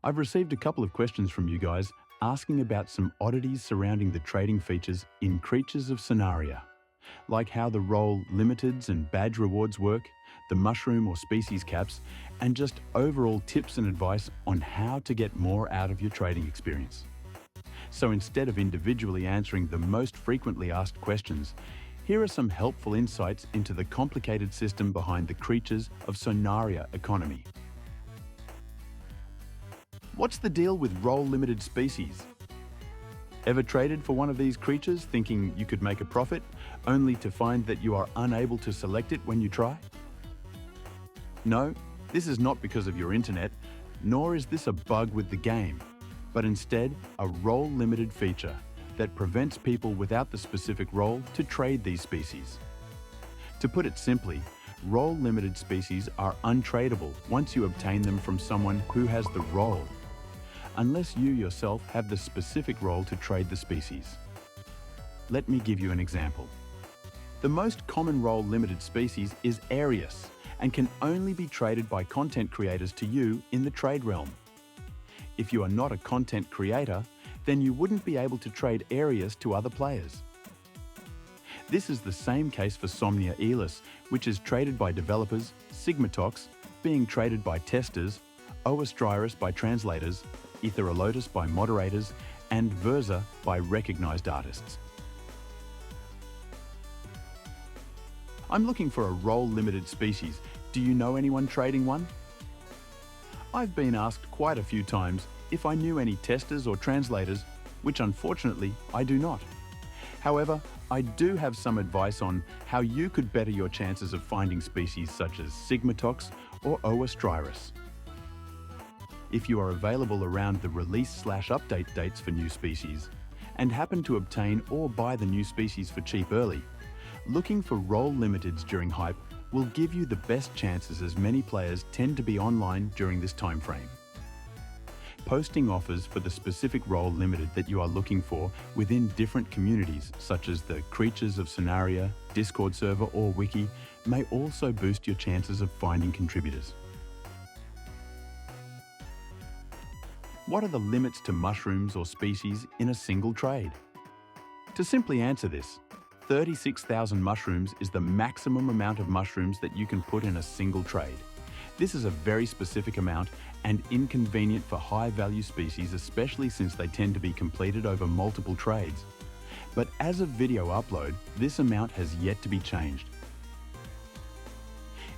I've received a couple of questions from you guys asking about some oddities surrounding the trading features in Creatures of Sonaria, like how the role limiteds and badge rewards work, the mushroom or species caps, and just overall tips and advice on how to get more out of your trading experience. So instead of individually answering the most frequently asked questions, here are some helpful insights into the complicated system behind the Creatures of Sonaria economy. What's the deal with role-limited species? Ever traded for one of these creatures thinking you could make a profit, only to find that you are unable to select it when you try? No, this is not because of your internet, nor is this a bug with the game, but instead a role-limited feature that prevents people without the specific role to trade these species. To put it simply, role-limited species are untradeable once you obtain them from someone who has the role, unless you yourself have the specific role to trade the species. Let me give you an example. The most common role-limited species is Arius and can only be traded by content creators to you in the trade realm. If you are not a content creator, then you wouldn't be able to trade Arius to other players. This is the same case for Somnia Elis, which is traded by developers, Sigmatox, being traded by testers, Oastrirus by translators, Etherelotus by moderators, and Verza by recognized artists. I'm looking for a role-limited species. Do you know anyone trading one? I've been asked quite a few times if I knew any testers or translators, which unfortunately I do not. However, I do have some advice on how you could better your chances of finding species such as Sigmatox or Oastrirus. If you are available around the release/update dates for new species, and happen to obtain or buy the new species for cheap early, looking for role limiteds during hype will give you the best chances, as many players tend to be online during this time frame. Posting offers for the specific role limited that you are looking for within different communities, such as the Creatures of Sonaria, Discord server or wiki, may also boost your chances of finding contributors. What are the limits to mushrooms or species in a single trade? To simply answer this, 36,000 mushrooms is the maximum amount of mushrooms that you can put in a single trade. This is a very specific amount and inconvenient for high-value species, especially since they tend to be completed over multiple trades. But as of video upload, this amount has yet to be changed.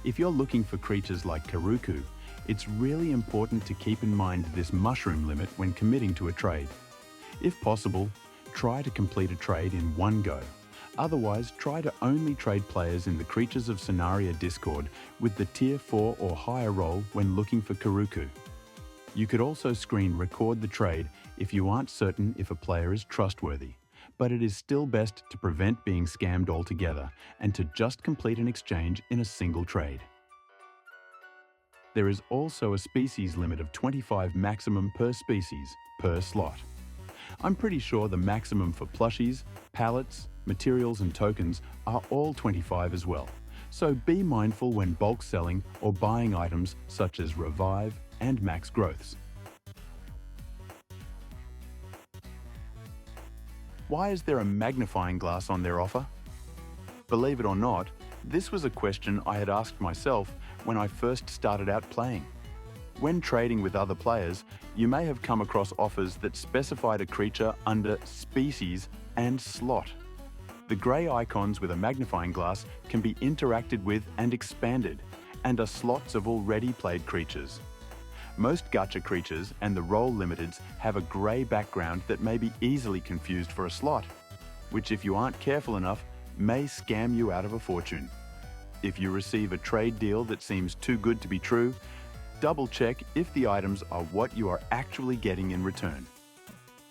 If you're looking for creatures like Karuku, it's really important to keep in mind this mushroom limit when committing to a trade. If possible, try to complete a trade in one go. Otherwise, try to only trade players in the Creatures of Sonaria Discord with the Tier 4 or higher role when looking for Karuku. You could also screen record the trade if you aren't certain if a player is trustworthy, but it is still best to prevent being scammed altogether and to just complete an exchange in a single trade. There is also a species limit of 25 maximum per species, per slot. I'm pretty sure the maximum for plushies, pallets, materials and tokens are all 25 as well, so be mindful when bulk selling or buying items such as Revive and Max Growths. Why is there a magnifying glass on their offer? Believe it or not, this was a question I had asked myself when I first started out playing. When trading with other players, you may have come across offers that specified a creature under species and slot. The grey icons with a magnifying glass can be interacted with and expanded, and are slots of already played creatures. Most gacha creatures and the role limiteds have a grey background that may be easily confused for a slot, which, if you aren't careful enough, may scam you out of a fortune. If you receive a trade deal that seems too good to be true, double check if the items are what you are actually getting in return.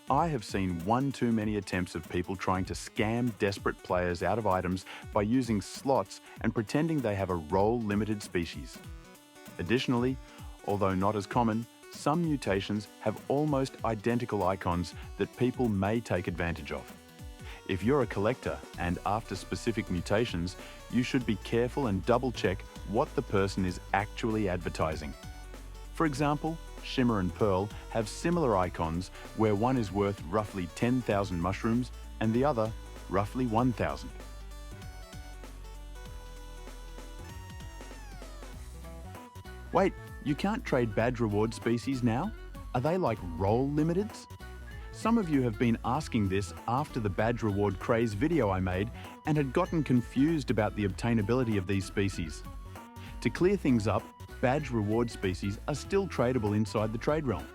I have seen one too many attempts of people trying to scam desperate players out of items by using slots and pretending they have a role-limited species. Additionally, although not as common, some mutations have almost identical icons that people may take advantage of. If you're a collector and after specific mutations, you should be careful and double check what the person is actually advertising. For example, Shimmer and Pearl have similar icons where one is worth roughly 10,000 mushrooms and the other roughly 1,000. Wait, you can't trade badge reward species now? Are they like role limiteds? Some of you have been asking this after the badge reward craze video I made and had gotten confused about the obtainability of these species. To clear things up, badge reward species are still tradable inside the trade realm.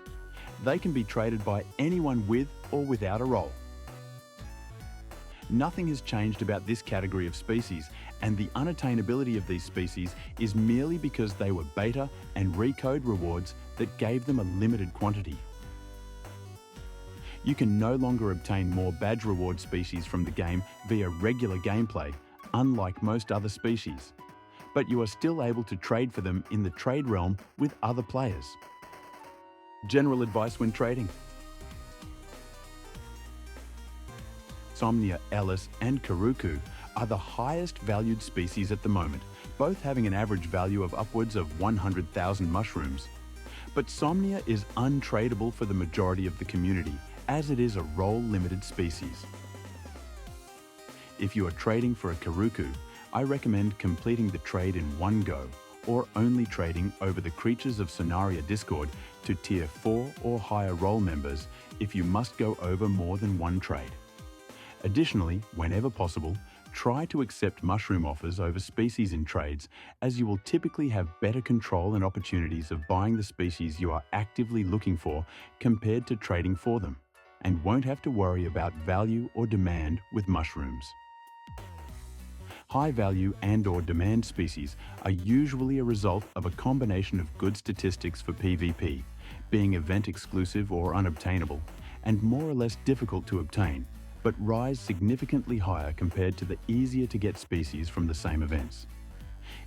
They can be traded by anyone with or without a role. Nothing has changed about this category of species, and the unattainability of these species is merely because they were beta and recode rewards that gave them a limited quantity. You can no longer obtain more badge reward species from the game via regular gameplay, unlike most other species, but you are still able to trade for them in the trade realm with other players. General advice when trading. Somnia, Ellis and Karuku are the highest valued species at the moment, both having an average value of upwards of 100,000 mushrooms. But Somnia is untradeable for the majority of the community, as it is a role-limited species. If you are trading for a Karuku, I recommend completing the trade in one go, or only trading over the Creatures of Sonaria Discord to Tier 4 or higher role members if you must go over more than one trade. Additionally, whenever possible, try to accept mushroom offers over species in trades, as you will typically have better control and opportunities of buying the species you are actively looking for compared to trading for them, and won't have to worry about value or demand with mushrooms. High value and/or demand species are usually a result of a combination of good statistics for PvP, being event exclusive or unobtainable, and more or less difficult to obtain, but rise significantly higher compared to the easier to get species from the same events.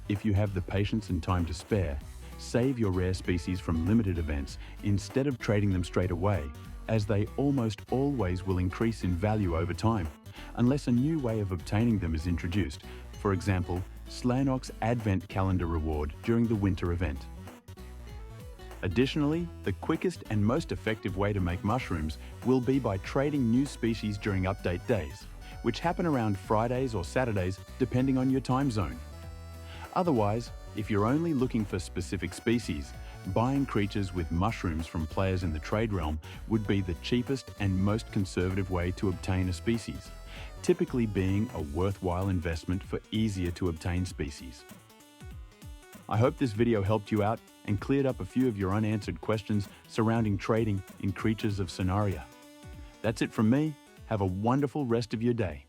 If you have the patience and time to spare, save your rare species from limited events instead of trading them straight away, as they almost always will increase in value over time, unless a new way of obtaining them is introduced, for example, Slanok's Advent Calendar reward during the winter event. Additionally, the quickest and most effective way to make mushrooms will be by trading new species during update days, which happen around Fridays or Saturdays depending on your time zone. Otherwise, if you're only looking for specific species, buying creatures with mushrooms from players in the trade realm would be the cheapest and most conservative way to obtain a species, typically being a worthwhile investment for easier to obtain species. I hope this video helped you out and cleared up a few of your unanswered questions surrounding trading in Creatures of Sonaria. That's it from me. Have a wonderful rest of your day.